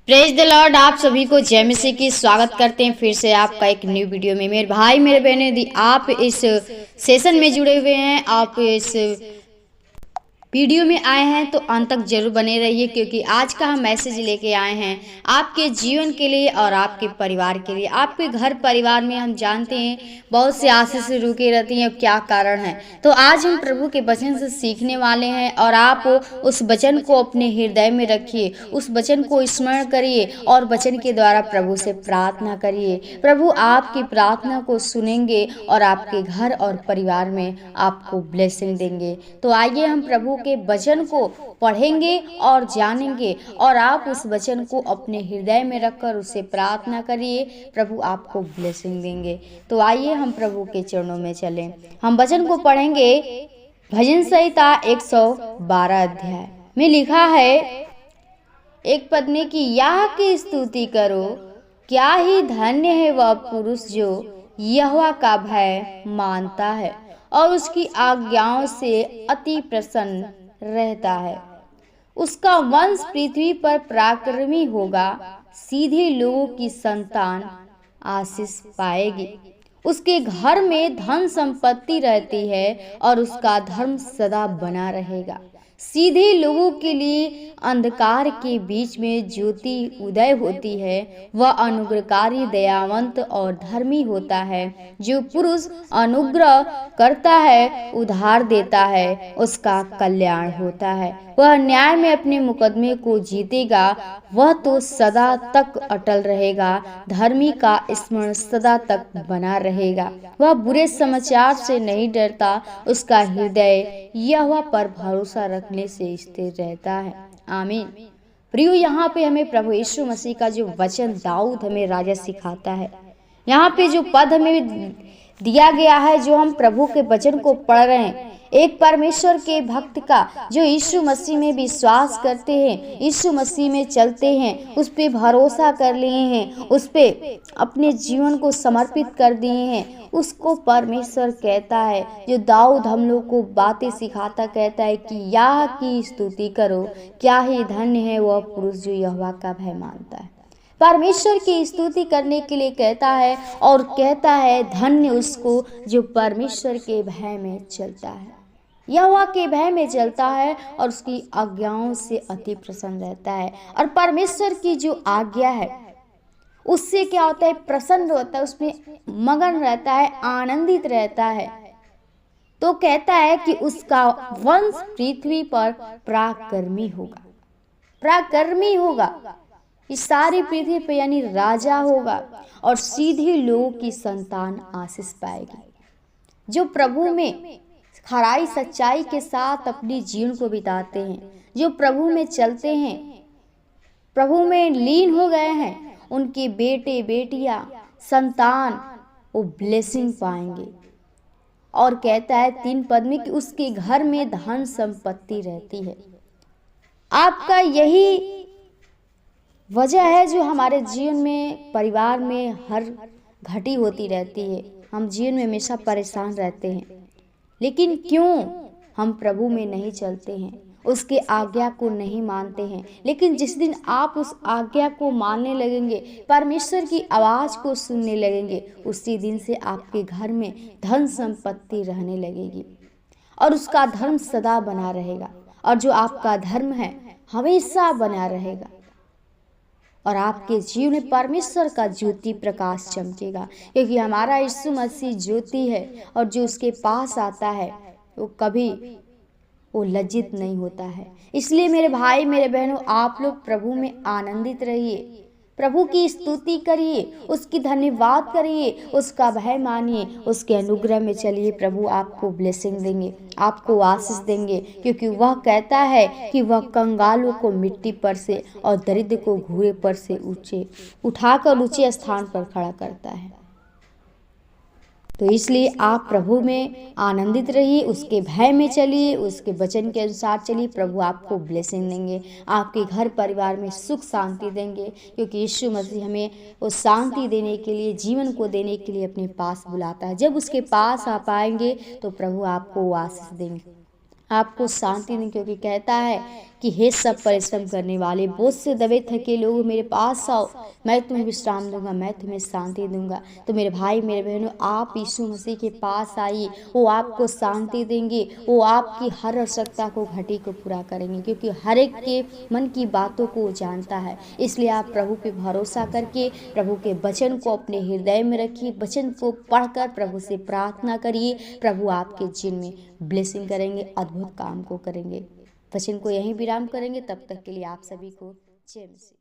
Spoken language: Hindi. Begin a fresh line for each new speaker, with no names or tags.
Praise the Lord. आप सभी को जय मसीह की स्वागत करते हैं फिर से आपका एक न्यू वीडियो में। मेरे भाई मेरे बहनें, यदि आप इस सेशन में जुड़े हुए हैं, आप इस वीडियो में आए हैं तो अंत तक जरूर बने रहिए, क्योंकि आज का हम मैसेज लेके आए हैं आपके जीवन के लिए और आपके परिवार के लिए। आपके घर परिवार में हम जानते हैं बहुत सी आशीष रुकी रहती हैं, क्या कारण है। तो आज हम प्रभु के वचन से सीखने वाले हैं और आप उस वचन को अपने हृदय में रखिए, उस वचन को स्मरण करिए और वचन के द्वारा प्रभु से प्रार्थना करिए। प्रभु आपकी प्रार्थना को सुनेंगे और आपके घर और परिवार में आपको ब्लेसिंग देंगे। तो आइए हम प्रभु के वचन को पढ़ेंगे और जानेंगे और आप उस वचन को अपने हृदय में रखकर उससे प्रार्थना करिए, प्रभु आपको ब्लेसिंग देंगे। तो आइए हम प्रभु के चरणों में चलें। हम वचन को पढ़ेंगे। भजन संहिता 112 अध्याय में लिखा है एक पद में कि यह की स्तुति करो, क्या ही धन्य है वह पुरुष जो यहोवा का भय मानता है और उसकी आज्ञाओं से अति प्रसन्न रहता है। उसका वंश पृथ्वी पर पराक्रमी होगा, सीधे लोगों की संतान आशीष पाएगी। उसके घर में धन संपत्ति रहती है और उसका धर्म सदा बना रहेगा। सीधे लोगों के लिए अंधकार के बीच में ज्योति उदय होती है। वह अनुग्रहकारी, दयावंत और धर्मी होता है। जो पुरुष अनुग्रह करता है, उधार देता है, उसका कल्याण होता है। वह न्याय में अपने मुकदमे को जीतेगा, वह तो सदा तक अटल रहेगा। धर्मी का स्मरण सदा तक बना रहेगा। वह बुरे समाचार से नहीं डरता, उसका हृदय यहोवा पर भरोसा रखने से स्थिर रहता है। आमीन। प्रियो, यहाँ पे हमें प्रभु यीशु मसीह का जो वचन दाऊद हमें राजा सिखाता है, यहाँ पे जो पद हमें दिया गया है, जो हम प्रभु के वचन को पढ़ रहे हैं, एक परमेश्वर के भक्त का जो यीशु मसीह में विश्वास करते हैं, यीशु मसीह में चलते हैं, उस पे भरोसा कर लिए हैं, उस पे अपने जीवन को समर्पित कर दिए हैं, उसको परमेश्वर कहता है, जो दाऊद हम लोग को बातें सिखाता कहता है कि यह की स्तुति करो, क्या ही धन्य है वह पुरुष जो यहोवा का भय मानता है। परमेश्वर की स्तुति करने के लिए कहता है और कहता है धन्य उसको जो परमेश्वर के भय में चलता है, यहोवा के भय में चलता है और उसकी आज्ञाओं से अति प्रसन्न रहता है। और परमेश्वर की जो आज्ञा है उससे क्या होता है, प्रसन्न होता है, उसमें मगन रहता है, आनंदित रहता है। तो कहता है कि उसका वंश पृथ्वी पर पराक्रमी होगा, पराक्रमी होगा, इस सारी पृथ्वी पे यानी राजा होगा और सीधे लोगों की संतान आशीष पाएगी। जो प्रभु में खराई सच्चाई के साथ अपने जीवन को बिताते हैं, जो प्रभु में चलते हैं, प्रभु में लीन हो गए हैं, उनके बेटे बेटियां संतान वो ब्लेसिंग पाएंगे। और कहता है 3 पद में कि उसके घर में धन संपत्ति रहती है। आपका यही वजह है जो हमारे जीवन में, परिवार में हर घटी होती रहती है। हम जीवन में हमेशा परेशान रहते हैं, लेकिन क्यों हम प्रभु में नहीं चलते हैं, उसके आज्ञा को नहीं मानते हैं। लेकिन जिस दिन आप उस आज्ञा को मानने लगेंगे, परमेश्वर की आवाज़ को सुनने लगेंगे, उसी दिन से आपके घर में धन संपत्ति रहने लगेगी और उसका धर्म सदा बना रहेगा। और जो आपका धर्म है हमेशा बना रहेगा और आपके जीवन में परमेश्वर का ज्योति प्रकाश चमकेगा, क्योंकि हमारा यीशु मसीह ज्योति है और जो उसके पास आता है वो कभी वो लज्जित नहीं होता है। इसलिए मेरे भाई मेरे बहनों, आप लोग प्रभु में आनंदित रहिए, प्रभु की स्तुति करिए, उसकी धन्यवाद करिए, उसका भय मानिए, उसके अनुग्रह में चलिए। प्रभु आपको ब्लेसिंग देंगे, आपको आशीष देंगे, क्योंकि वह कहता है कि वह कंगालों को मिट्टी पर से और दरिद्र को घूरे पर से उठाकर ऊंचे स्थान पर खड़ा करता है। तो इसलिए आप प्रभु में आनंदित रहिए, उसके भय में चलिए, उसके वचन के अनुसार चलिए। प्रभु आपको ब्लेसिंग देंगे, आपके घर परिवार में सुख शांति देंगे, क्योंकि यीशु मसीह हमें उस शांति देने के लिए, जीवन को देने के लिए अपने पास बुलाता है। जब उसके पास आप आएंगे तो प्रभु आपको आशीष देंगे, आपको शांति देंगे, क्योंकि कहता है कि हे सब परिश्रम करने वाले, बोझ से दबे थके लोग मेरे पास आओ, मैं तुम्हें विश्राम दूंगा, मैं तुम्हें शांति दूंगा। तो मेरे भाई मेरे बहनों, आप यीशु मसीह के पास आइए, वो आपको शांति देंगे, वो आपकी हर आवश्यकता को घटी को पूरा करेंगे, क्योंकि हर एक के मन की बातों को जानता है। इसलिए आप प्रभु पे भरोसा करके प्रभु के वचन को अपने हृदय में रखिए, वचन को पढ़कर प्रभु से प्रार्थना करिए। प्रभु आपके जीवन में ब्लेसिंग करेंगे, अद्भुत काम को करेंगे। वचन को यहीं विराम करेंगे, तब तक के लिए आप सभी को जय मसीह।